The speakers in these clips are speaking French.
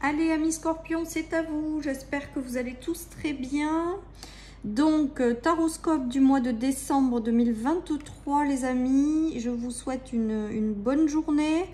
Allez, amis Scorpions, c'est à vous. J'espère que vous allez tous très bien. Donc, taroscope du mois de décembre 2023, les amis. Je vous souhaite une bonne journée.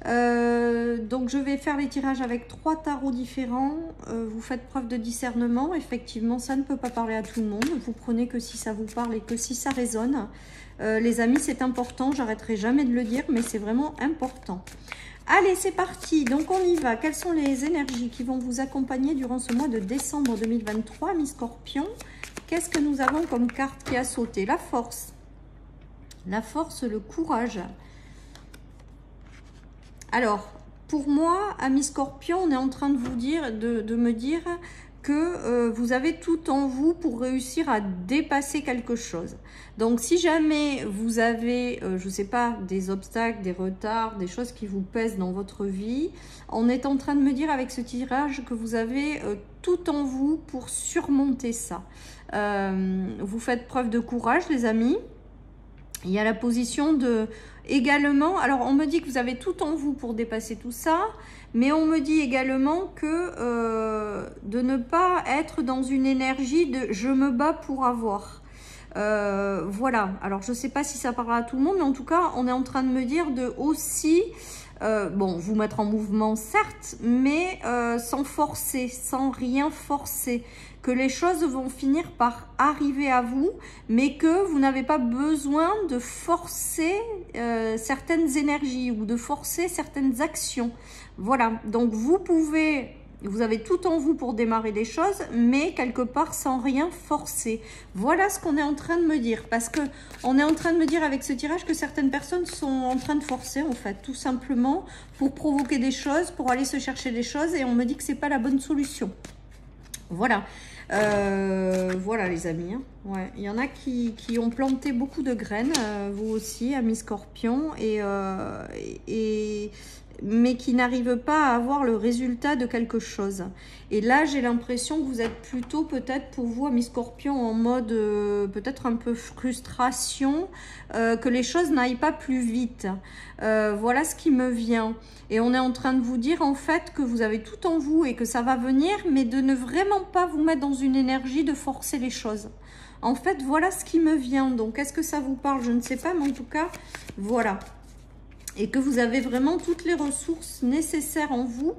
Donc, je vais faire les tirages avec 3 tarots différents. Vous faites preuve de discernement. Effectivement, ça ne peut pas parler à tout le monde. Vous prenez que si ça vous parle et que si ça résonne. Les amis, c'est important. J'arrêterai jamais de le dire, mais c'est vraiment important. Allez, c'est parti. Donc, on y va. Quelles sont les énergies qui vont vous accompagner durant ce mois de décembre 2023, mes Scorpions? Qu'est-ce que nous avons comme carte qui a sauté? La force. La force, le courage. Alors, pour moi, amis Scorpions, on est en train de vous dire, de me dire que vous avez tout en vous pour réussir à dépasser quelque chose. Donc, si jamais vous avez, je ne sais pas, des obstacles, des retards, des choses qui vous pèsent dans votre vie, on est en train de me dire avec ce tirage que vous avez tout en vous pour surmonter ça. Vous faites preuve de courage, les amis. Il y a la position de... Également, alors on me dit que vous avez tout en vous pour dépasser tout ça, mais on me dit également que de ne pas être dans une énergie de « je me bats pour avoir ». Voilà, alors je ne sais pas si ça parlera à tout le monde, mais en tout cas, on est en train de me dire de aussi... bon, vous mettre en mouvement, certes, mais sans forcer, sans rien forcer. Que les choses vont finir par arriver à vous, mais que vous n'avez pas besoin de forcer certaines énergies ou de forcer certaines actions. Voilà, donc vous avez tout en vous pour démarrer des choses, mais quelque part sans rien forcer. Voilà ce qu'on est en train de me dire, parce que on est en train de me dire avec ce tirage que certaines personnes sont en train de forcer, en fait, tout simplement pour provoquer des choses, pour aller se chercher des choses, et on me dit que c'est pas la bonne solution. Voilà. Voilà les amis, hein. Ouais. Il y en a qui ont planté beaucoup de graines, vous aussi, amis Scorpions, mais qui n'arrivent pas à avoir le résultat de quelque chose. Et là, j'ai l'impression que vous êtes plutôt peut-être pour vous, amis Scorpions, en mode peut-être un peu frustration, que les choses n'aillent pas plus vite. Voilà ce qui me vient. Et on est en train de vous dire en fait que vous avez tout en vous et que ça va venir, mais de ne vraiment pas vous mettre dans une énergie de forcer les choses. En fait, voilà ce qui me vient. Donc, est-ce que ça vous parle? Je ne sais pas, mais en tout cas, voilà. Et que vous avez vraiment toutes les ressources nécessaires en vous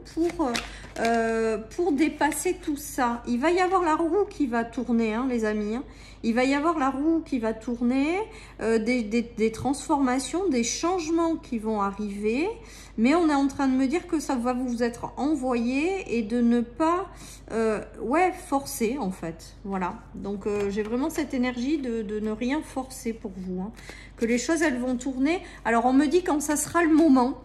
pour dépasser tout ça. Il va y avoir la roue qui va tourner, hein, les amis. Hein. Il va y avoir la roue qui va tourner, des transformations, des changements qui vont arriver. Mais on est en train de me dire que ça va vous être envoyé et de ne pas forcer, en fait. Voilà. Donc, j'ai vraiment cette énergie de ne rien forcer pour vous. Hein. Que les choses, elles vont tourner. Alors, on me dit quand ça sera le moment.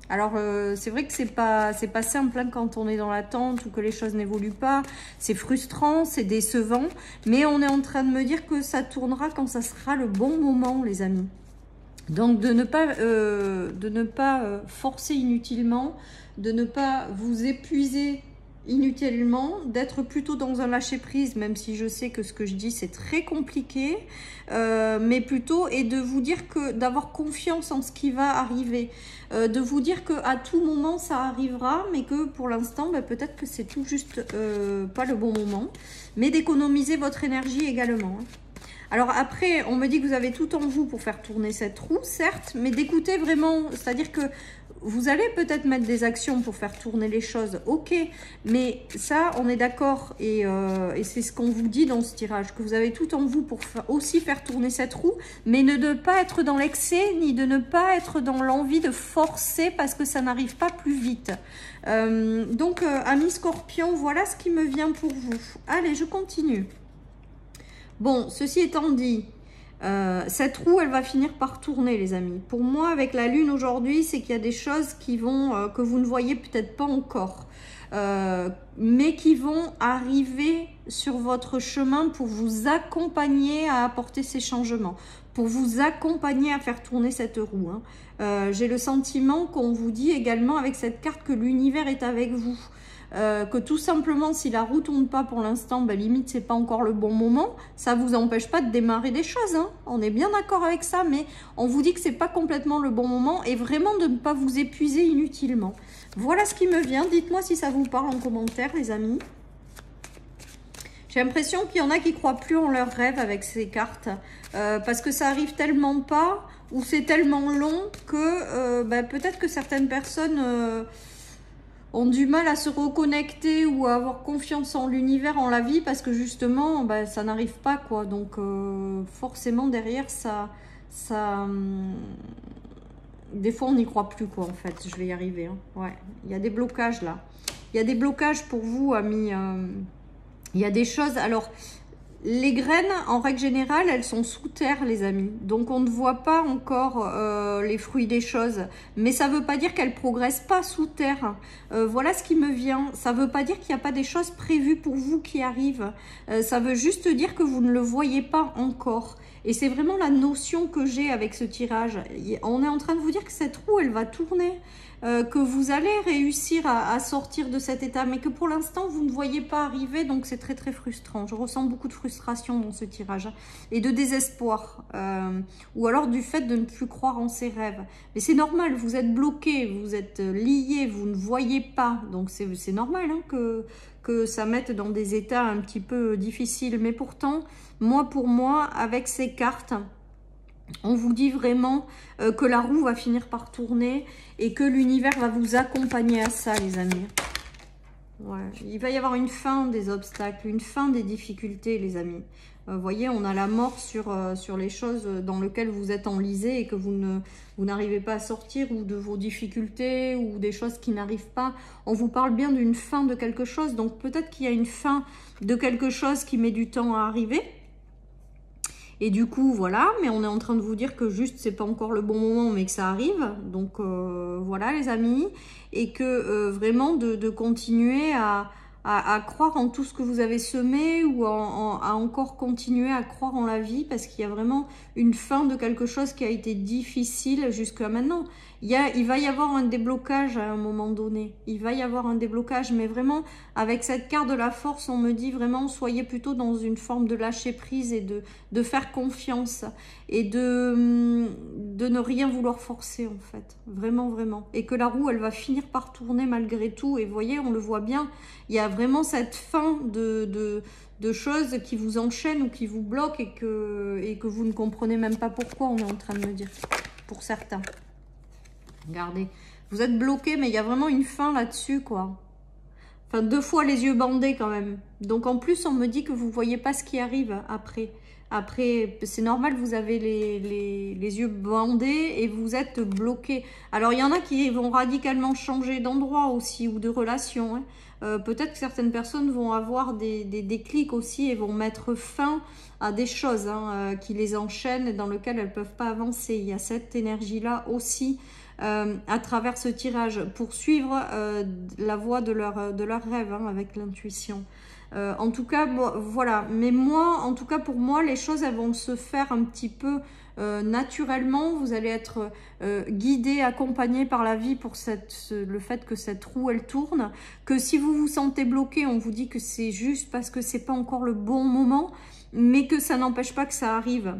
Alors, c'est vrai que c'est pas simple hein, quand on est dans l'attente ou que les choses n'évoluent pas. C'est frustrant, c'est décevant. Mais on est en train de me dire que ça tournera quand ça sera le bon moment, les amis. Donc, de ne pas forcer inutilement, de ne pas vous épuiser inutilement, d'être plutôt dans un lâcher-prise, même si je sais que ce que je dis, c'est très compliqué, mais plutôt, et de vous dire que d'avoir confiance en ce qui va arriver, de vous dire qu'à tout moment, ça arrivera, mais que pour l'instant, ben, peut-être que c'est tout juste pas le bon moment, mais d'économiser votre énergie également. Hein. Alors après, on me dit que vous avez tout en vous pour faire tourner cette roue, certes, mais d'écouter vraiment, c'est-à-dire que vous allez peut-être mettre des actions pour faire tourner les choses, ok, mais ça, on est d'accord, et c'est ce qu'on vous dit dans ce tirage, que vous avez tout en vous pour aussi faire tourner cette roue, mais ne de pas être dans l'excès, ni de ne pas être dans l'envie de forcer parce que ça n'arrive pas plus vite. Donc, amis Scorpions, voilà ce qui me vient pour vous. Allez, je continue. Bon, ceci étant dit, cette roue, elle va finir par tourner, les amis. Pour moi, avec la lune aujourd'hui, c'est qu'il y a des choses qui vont que vous ne voyez peut-être pas encore, mais qui vont arriver sur votre chemin pour vous accompagner à apporter ces changements, pour vous accompagner à faire tourner cette roue. Hein. J'ai le sentiment qu'on vous dit également avec cette carte que l'univers est avec vous. que tout simplement, si la roue tourne pas pour l'instant, ben, limite, c'est pas encore le bon moment. Ça vous empêche pas de démarrer des choses, hein. On est bien d'accord avec ça, mais on vous dit que c'est pas complètement le bon moment et vraiment de ne pas vous épuiser inutilement. Voilà ce qui me vient. Dites-moi si ça vous parle en commentaire, les amis. J'ai l'impression qu'il y en a qui croient plus en leurs rêves avec ces cartes, parce que ça arrive tellement pas, ou c'est tellement long que ben, peut-être que certaines personnes ont du mal à se reconnecter ou à avoir confiance en l'univers, en la vie, parce que justement, ben, ça n'arrive pas, quoi. Donc forcément derrière, des fois on n'y croit plus, quoi, en fait. Je vais y arriver, hein. Ouais, il y a des blocages là. Il y a des blocages pour vous, amis. Il y a des choses, alors les graines en règle générale elles sont sous terre, les amis, donc on ne voit pas encore les fruits des choses, mais ça veut pas dire qu'elles progressent pas sous terre. Voilà ce qui me vient. Ça veut pas dire qu'il n'y a pas des choses prévues pour vous qui arrivent, ça veut juste dire que vous ne le voyez pas encore. Et c'est vraiment la notion que j'ai avec ce tirage. On est en train de vous dire que cette roue elle va tourner, que vous allez réussir à sortir de cet état, mais que pour l'instant vous ne voyez pas arriver, donc c'est très très frustrant. Je ressens beaucoup de frustration dans ce tirage et de désespoir, ou alors du fait de ne plus croire en ses rêves. Mais c'est normal, vous êtes bloqué, vous êtes lié, vous ne voyez pas, donc c'est normal, hein, que ça mette dans des états un petit peu difficiles. Mais pourtant, pour moi, avec ces cartes, on vous dit vraiment que la roue va finir par tourner et que l'univers va vous accompagner à ça, les amis. Ouais. Il va y avoir une fin des obstacles, une fin des difficultés, les amis. Vous voyez, on a la mort sur les choses dans lesquelles vous êtes enlisé et que vous n'arrivez pas à sortir, ou de vos difficultés, ou des choses qui n'arrivent pas. On vous parle bien d'une fin de quelque chose, donc peut-être qu'il y a une fin de quelque chose qui met du temps à arriver. Et du coup, voilà, mais on est en train de vous dire que juste, c'est pas encore le bon moment, mais que ça arrive. Donc, voilà, les amis. Et que vraiment, de continuer à croire en tout ce que vous avez semé, ou à encore continuer à croire en la vie, parce qu'il y a vraiment une fin de quelque chose qui a été difficile jusqu'à maintenant. Il va y avoir un déblocage à un moment donné. Il va y avoir un déblocage, mais vraiment, avec cette carte de la force, on me dit vraiment, soyez plutôt dans une forme de lâcher prise et de faire confiance. Et de ne rien vouloir forcer, en fait. Vraiment, vraiment. Et que la roue, elle va finir par tourner malgré tout. Et vous voyez, on le voit bien, il y a vraiment cette fin de choses qui vous enchaînent ou qui vous bloquent, et que vous ne comprenez même pas pourquoi, on est en train de me dire, pour certains. Regardez, vous êtes bloqué, mais il y a vraiment une fin là-dessus, quoi. Enfin, 2 fois les yeux bandés quand même. Donc en plus, on me dit que vous ne voyez pas ce qui arrive après. Après, c'est normal, vous avez les yeux bandés et vous êtes bloqué. Alors, il y en a qui vont radicalement changer d'endroit aussi, ou de relation, hein. Peut-être que certaines personnes vont avoir des déclics aussi et vont mettre fin à des choses, hein, qui les enchaînent et dans lesquelles elles ne peuvent pas avancer. Il y a cette énergie-là aussi. À travers ce tirage, pour suivre la voie de leur rêve, hein, avec l'intuition. En tout cas, voilà. Mais moi, en tout cas pour moi, les choses, elles vont se faire un petit peu naturellement. Vous allez être guidé, accompagné par la vie pour le fait que cette roue, elle tourne. Que si vous vous sentez bloqué, on vous dit que c'est juste parce que c'est pas encore le bon moment, mais que ça n'empêche pas que ça arrive.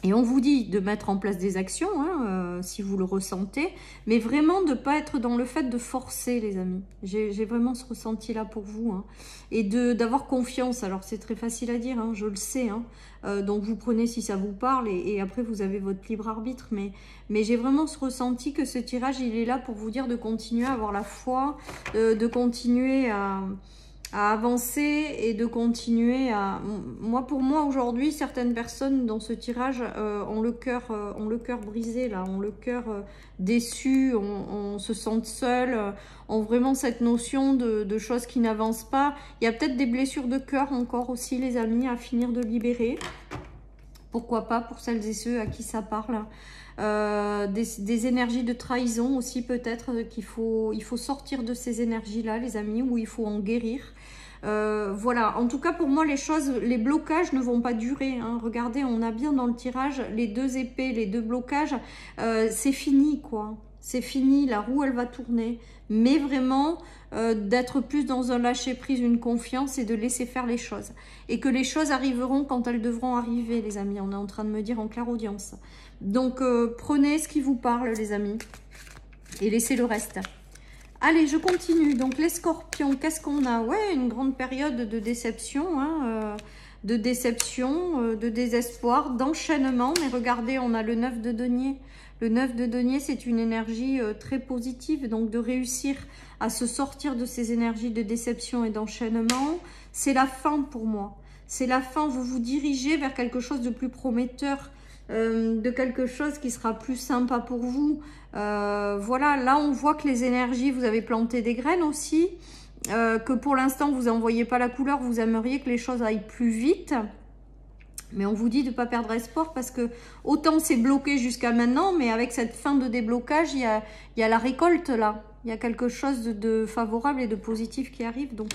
Et on vous dit de mettre en place des actions, hein, si vous le ressentez, mais vraiment de ne pas être dans le fait de forcer, les amis. J'ai vraiment ce ressenti-là pour vous, hein. Et d'avoir confiance. Alors, c'est très facile à dire, hein, je le sais, hein. Donc, vous prenez si ça vous parle, et après, vous avez votre libre arbitre. Mais j'ai vraiment ce ressenti que ce tirage, il est là pour vous dire de continuer à avoir la foi, de continuer à avancer et de continuer à... Pour moi aujourd'hui, certaines personnes dans ce tirage ont le cœur brisé, là, ont le cœur déçu, on se sent seul, ont vraiment cette notion de choses qui n'avancent pas. Il y a peut-être des blessures de cœur encore aussi, les amis, à finir de libérer. Pourquoi pas, pour celles et ceux à qui ça parle. Des énergies de trahison aussi, peut-être qu'il faut sortir de ces énergies-là, les amis, ou il faut en guérir. Voilà, en tout cas pour moi les blocages ne vont pas durer, hein. Regardez, on a bien dans le tirage les 2 épées, les 2 blocages, c'est fini, quoi. C'est fini, la roue, elle va tourner. Mais vraiment, d'être plus dans un lâcher-prise, une confiance et de laisser faire les choses. Et que les choses arriveront quand elles devront arriver, les amis. On est en train de me dire en clairaudience. Donc, prenez ce qui vous parle, les amis. Et laissez le reste. Allez, je continue. Donc, les scorpions, qu'est-ce qu'on a? Ouais, une grande période de déception, hein, de déception, de désespoir, d'enchaînement. Mais regardez, on a le 9 de denier. Le 9 de denier, c'est une énergie très positive. Donc, de réussir à se sortir de ces énergies de déception et d'enchaînement, c'est la fin pour moi. C'est la fin. Vous vous dirigez vers quelque chose de plus prometteur, de quelque chose qui sera plus sympa pour vous. Voilà, là, on voit que les énergies, vous avez planté des graines aussi. Que pour l'instant, vous n'en voyez pas la couleur. Vous aimeriez que les choses aillent plus vite. Mais on vous dit de ne pas perdre espoir parce que autant c'est bloqué jusqu'à maintenant, mais avec cette fin de déblocage, il y a la récolte là. Il y a quelque chose de favorable et de positif qui arrive. Donc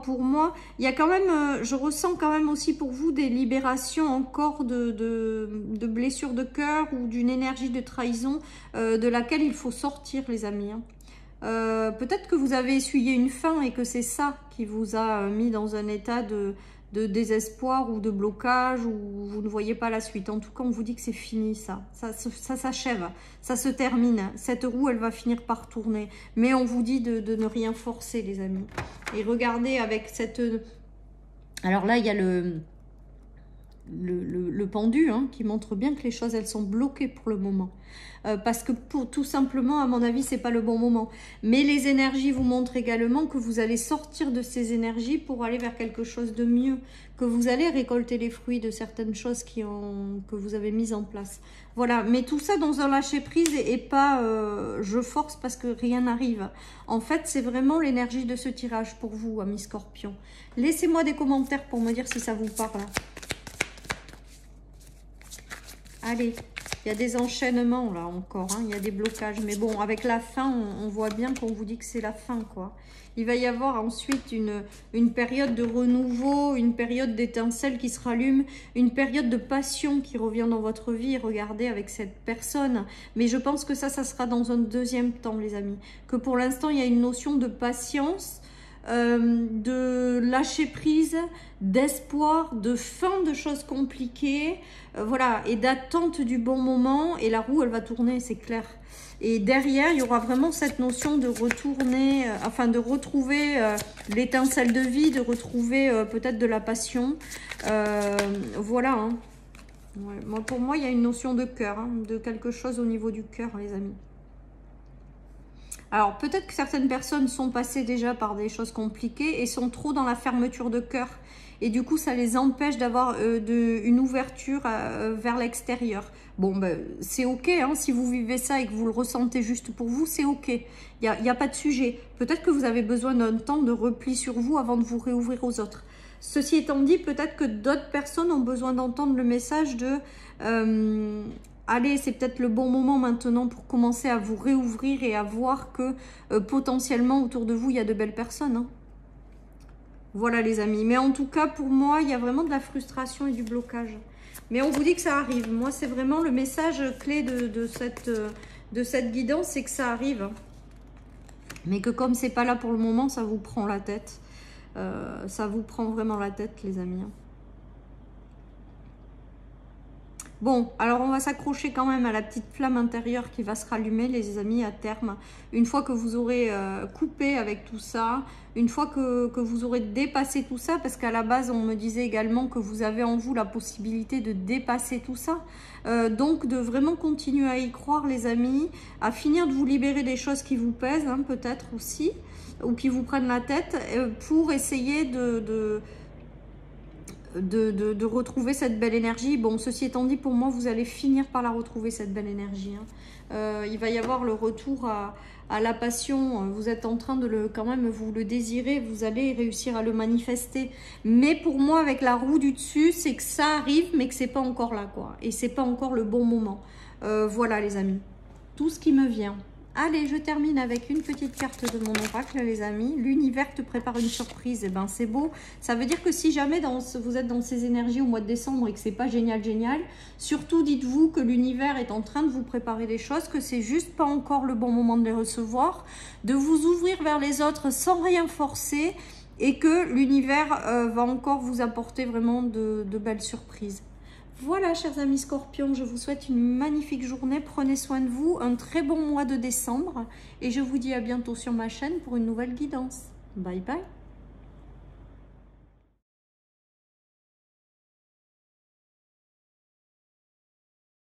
pour moi, il y a quand même, je ressens quand même aussi pour vous des libérations encore de blessures de cœur ou d'une énergie de trahison de laquelle il faut sortir, les amis. Hein. Peut-être que vous avez essuyé une faim et que c'est ça qui vous a mis dans un état de désespoir ou de blocage, ou vous ne voyez pas la suite. En tout cas, on vous dit que c'est fini, ça s'achève, ça se termine. Cette roue, elle va finir par tourner. Mais on vous dit de ne rien forcer, les amis. Et regardez avec cette... Alors là, il y a le pendu hein, qui montre bien que les choses, elles sont bloquées pour le moment. Parce que tout simplement, à mon avis, c'est pas le bon moment. Mais les énergies vous montrent également que vous allez sortir de ces énergies pour aller vers quelque chose de mieux, que vous allez récolter les fruits de certaines choses que vous avez mises en place. Voilà, mais tout ça dans un lâcher-prise et pas je force parce que rien n'arrive. En fait, c'est vraiment l'énergie de ce tirage pour vous, amis Scorpions. Laissez-moi des commentaires pour me dire si ça vous parle. Allez, il y a des enchaînements là encore, hein, il y a des blocages. Mais bon, avec la fin, on voit bien qu'on vous dit que c'est la fin, quoi. Il va y avoir ensuite une période de renouveau, une période d'étincelle qui se rallume, une période de passion qui revient dans votre vie. Regardez avec cette personne. Mais je pense que ça sera dans un deuxième temps, les amis. Que pour l'instant, il y a une notion de patience, de lâcher prise, d'espoir, de fin de choses compliquées, voilà, et d'attente du bon moment. Et la roue, elle va tourner, c'est clair. Et derrière, il y aura vraiment cette notion de retourner, enfin de retrouver l'étincelle de vie, de retrouver peut-être de la passion. Voilà. Hein. Ouais, pour moi, il y a une notion de cœur, hein, de quelque chose au niveau du cœur, les amis. Alors, peut-être que certaines personnes sont passées déjà par des choses compliquées et sont trop dans la fermeture de cœur. Et du coup, ça les empêche d'avoir une ouverture vers l'extérieur. Bon, ben, c'est OK. Hein, si vous vivez ça et que vous le ressentez juste pour vous, c'est OK. Il n'y a pas de sujet. Peut-être que vous avez besoin d'un temps de repli sur vous avant de vous réouvrir aux autres. Ceci étant dit, peut-être que d'autres personnes ont besoin d'entendre le message de... allez, c'est peut-être le bon moment maintenant pour commencer à vous réouvrir et à voir que potentiellement autour de vous, il y a de belles personnes. Hein. Voilà les amis. Mais en tout cas, pour moi, il y a vraiment de la frustration et du blocage. Mais on vous dit que ça arrive. Moi, c'est vraiment le message clé de cette guidance, c'est que ça arrive. Mais que comme c'est pas là pour le moment, ça vous prend la tête. Ça vous prend vraiment la tête, les amis. Hein. Bon, alors on va s'accrocher quand même à la petite flamme intérieure qui va se rallumer, les amis, à terme. Une fois que vous aurez coupé avec tout ça, une fois que vous aurez dépassé tout ça, parce qu'à la base, on me disait également que vous avez en vous la possibilité de dépasser tout ça. Donc, de vraiment continuer à y croire, les amis, à finir de vous libérer des choses qui vous pèsent, hein, peut-être aussi, ou qui vous prennent la tête, pour essayer de retrouver cette belle énergie. Bon, ceci étant dit, pour moi, vous allez finir par la retrouver, cette belle énergie. Hein. Il va y avoir le retour à la passion. Vous êtes en train de quand même, vous le désirez, vous allez réussir à le manifester. Mais pour moi, avec la roue du dessus, c'est que ça arrive, mais que c'est pas encore là, quoi. Et c'est pas encore le bon moment. Voilà, les amis. Tout ce qui me vient. Allez, je termine avec une petite carte de mon oracle, les amis. L'univers te prépare une surprise. Eh ben, c'est beau. Ça veut dire que si jamais vous êtes dans ces énergies au mois de décembre et que c'est pas génial, surtout dites-vous que l'univers est en train de vous préparer des choses, que c'est juste pas encore le bon moment de les recevoir, de vous ouvrir vers les autres sans rien forcer et que l'univers va encore vous apporter vraiment de belles surprises. Voilà, chers amis scorpions, je vous souhaite une magnifique journée. Prenez soin de vous, un très bon mois de décembre. Et je vous dis à bientôt sur ma chaîne pour une nouvelle guidance. Bye bye.